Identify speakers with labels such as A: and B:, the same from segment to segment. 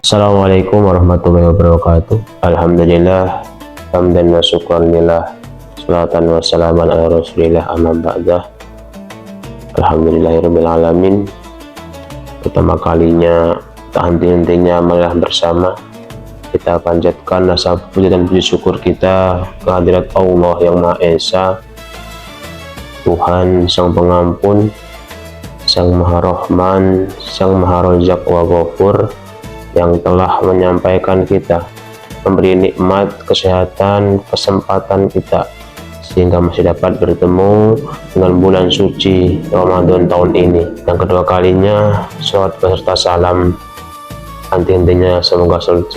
A: Assalamualaikum warahmatullahi wabarakatuh. Alhamdulillah, hamdan wa syukran lillah, salatan wa salaman ala rasulillah, amma ba'dah. Alhamdulillahirabbil alamin. Pertama kalinya, tak henti-hentinya marilah bersama kita panjatkan rasa puji dan puji syukur kita kehadirat Allah yang Maha Esa, Tuhan Sang Pengampun, Sang Maha Rahman, Sang Maha Razak wa Ghafur, yang telah menyampaikan kita, memberi nikmat, kesehatan, kesempatan kita sehingga masih dapat bertemu dengan bulan suci Ramadan tahun ini. Yang kedua kalinya, salawat beserta salam henti-hentinya semoga selalu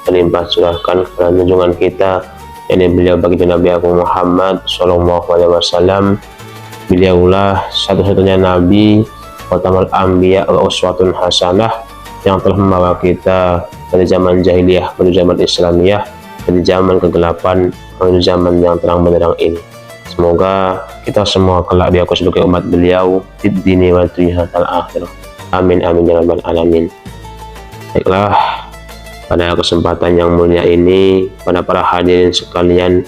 A: terlimpah curahkan kepada junjungan kita, yakni beliau baginda Nabi Agung Muhammad Shallallahu Alaihi Wasallam. Beliaulah satu-satunya Nabi, khatamal anbiya wa uswatun hasanah, yang telah membawa kita dari zaman jahiliyah menuju zaman Islamiyah, dari zaman kegelapan menuju zaman yang terang benderang ini. Semoga kita semua kelak diakui sebagai umat beliau di dunia wa hatal akhirah. Amin amin ya rabbal alamin. Baiklah, pada kesempatan yang mulia ini, pada para hadirin sekalian,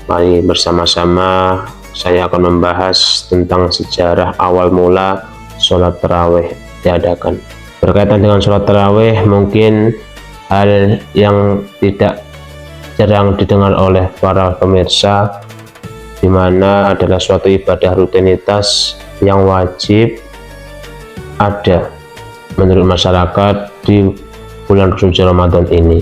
A: mari bersama-sama saya akan membahas tentang sejarah awal mula sholat tarawih diadakan. Berkaitan dengan sholat tarawih, mungkin hal yang tidak jarang didengar oleh para pemirsa, di mana adalah suatu ibadah rutinitas yang wajib ada menurut masyarakat di bulan suci Ramadan ini,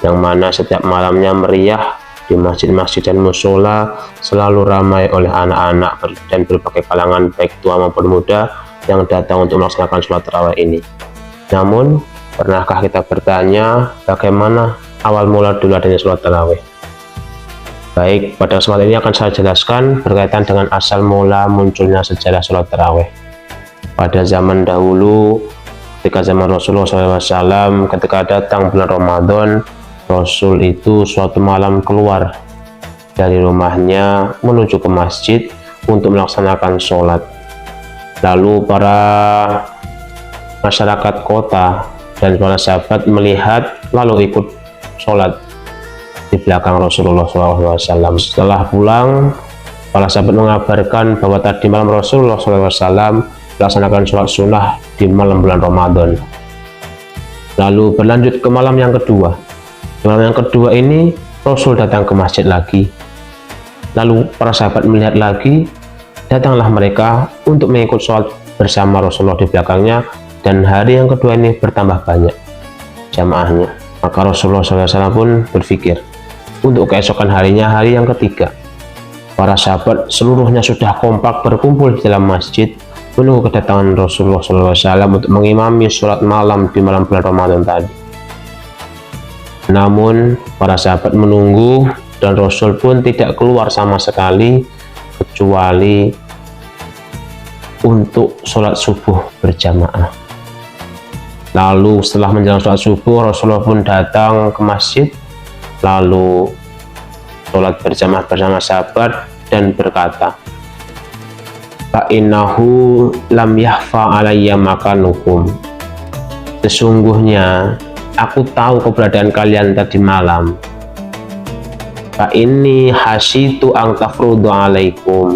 A: yang mana setiap malamnya meriah di masjid-masjid dan musola selalu ramai oleh anak-anak dan berbagai kalangan baik tua maupun muda yang datang untuk melaksanakan sholat tarawih ini. Namun, pernahkah kita bertanya bagaimana awal mula dulu adanya sholat tarawih? Baik, pada kesempatan ini akan saya jelaskan berkaitan dengan asal mula munculnya sejarah sholat tarawih. Pada zaman dahulu, ketika zaman Rasulullah SAW, ketika datang bulan Ramadan, Rasul itu suatu malam keluar dari rumahnya menuju ke masjid untuk melaksanakan sholat. Lalu para masyarakat kota dan para sahabat melihat lalu ikut sholat di belakang Rasulullah SAW. Setelah pulang, para sahabat mengabarkan bahwa tadi malam Rasulullah SAW melaksanakan sholat sunnah di malam bulan Ramadan. Lalu berlanjut ke malam yang kedua. Di malam yang kedua ini Rasul datang ke masjid lagi. Lalu para sahabat melihat lagi, datanglah mereka untuk mengikut sholat bersama Rasulullah di belakangnya. Dan hari yang kedua ini bertambah banyak jamaahnya. Maka Rasulullah SAW pun berpikir untuk keesokan harinya, hari yang ketiga, para sahabat seluruhnya sudah kompak berkumpul di dalam masjid menunggu kedatangan Rasulullah SAW untuk mengimami sholat malam di malam bulan Ramadan tadi. Namun para sahabat menunggu dan Rasul pun tidak keluar sama sekali kecuali untuk sholat subuh berjamaah. Lalu setelah menjelang sholat subuh, Rasulullah pun datang ke masjid, lalu sholat berjamaah bersama sahabat dan berkata, "Fa'innahu lam yahfa alayya makanukum." Sesungguhnya aku tahu keberadaan kalian tadi malam. "Fa'inni hasitu ang tafrudu alaikum."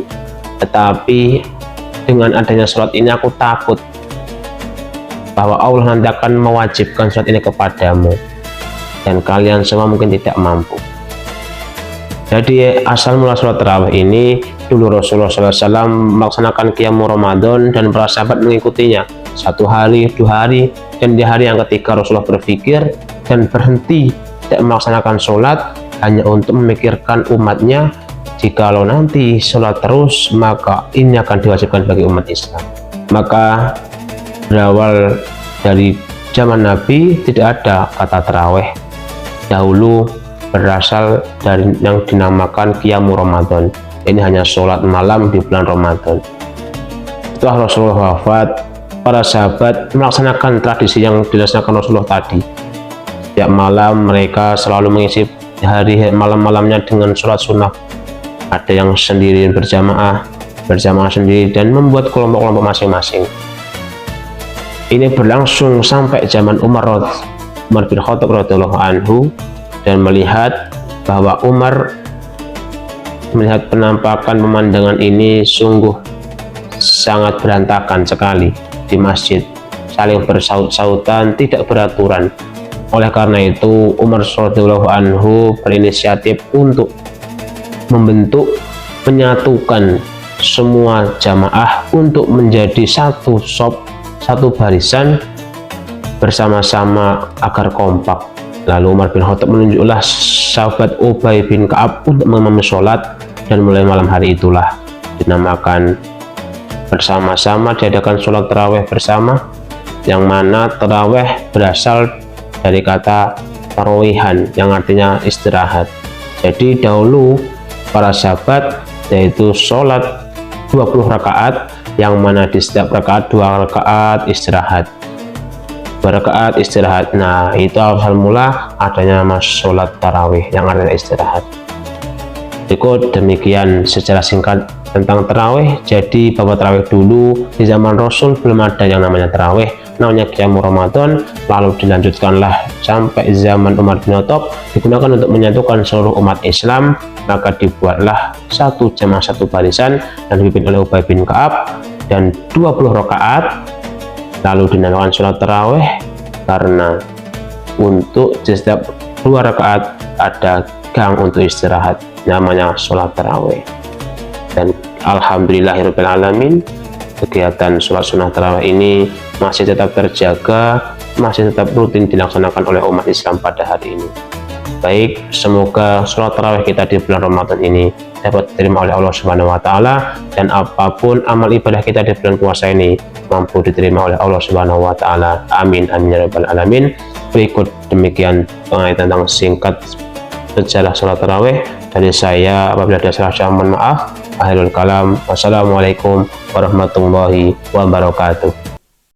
A: Tetapi dengan adanya sholat ini aku takut bahwa Allah nanti akan mewajibkan sholat ini kepadamu dan kalian semua mungkin tidak mampu. Jadi asal mula sholat tarawih ini, dulu Rasulullah SAW melaksanakan qiyamul Ramadan dan para sahabat mengikutinya 1 hari, 2 hari, dan di hari yang ketiga Rasulullah berpikir dan berhenti tidak melaksanakan sholat hanya untuk memikirkan umatnya, jikalau nanti sholat terus maka ini akan diwajibkan bagi umat Islam. Maka berawal dari zaman Nabi tidak ada kata tarawih. Dahulu berasal dari yang dinamakan qiyamul Ramadan. Ini hanya sholat malam di bulan Ramadan. Setelah Rasulullah wafat, para sahabat melaksanakan tradisi yang dilaksanakan Rasulullah tadi. Setiap malam mereka selalu mengisi hari malam-malamnya dengan sholat sunnah. Ada yang sendiri berjamaah sendiri, dan membuat kelompok-kelompok masing-masing. Ini berlangsung sampai zaman Umar Umar bin Khattab radhiyallahu anhu dan melihat bahwa Umar melihat penampakan pemandangan ini sungguh sangat berantakan sekali di masjid, saling bersaut-sautan, tidak beraturan. Oleh karena itu Umar radhiyallahu anhu berinisiatif untuk menyatukan semua jamaah untuk menjadi satu shop, satu barisan bersama-sama agar kompak. Lalu Umar bin Khattab menunjuklah sahabat Ubay bin Ka'ab untuk mengimami sholat, dan mulai malam hari itulah dinamakan bersama-sama diadakan sholat taraweh bersama, yang mana taraweh berasal dari kata tarowihan yang artinya istirahat. Jadi dahulu para sahabat yaitu sholat 20 rakaat, yang mana di setiap rakaat 2 rakaat istirahat, 2 rakaat istirahat. Nah, itu awal mula adanya sholat tarawih yang artinya istirahat. Berikut demikian secara singkat tentang tarawih. Jadi bahwa tarawih dulu di zaman Rasul belum ada yang namanya tarawih, namanya qiyamul Ramadan, lalu dilanjutkanlah sampai zaman Umar bin Khattab digunakan untuk menyatukan seluruh umat Islam, maka dibuatlah satu jamaah satu barisan dan dipimpin oleh Ubay bin Ka'ab dan 20 rakaat, lalu dinamakan sholat tarawih karena untuk di setiap 2 rakaat ada gang untuk istirahat, namanya sholat tarawih. Dan alhamdulillahirabbil alamin, kegiatan sholat sunnah tarawih ini masih tetap terjaga, masih tetap rutin dilaksanakan oleh umat Islam pada hari ini. Baik, semoga sholat tarawih kita di bulan Ramadan ini dapat diterima oleh Allah Subhanahu wa Ta'ala, dan apapun amal ibadah kita di bulan puasa ini mampu diterima oleh Allah Subhanahu wa Ta'ala. Amin amin ya rabbal alamin. Berikut demikian tentang singkat sejarah sholat tarawih dari saya. Apabila ada salah, mohon maaf. Akhirul kalam, wassalamualaikum warahmatullahi wabarakatuh.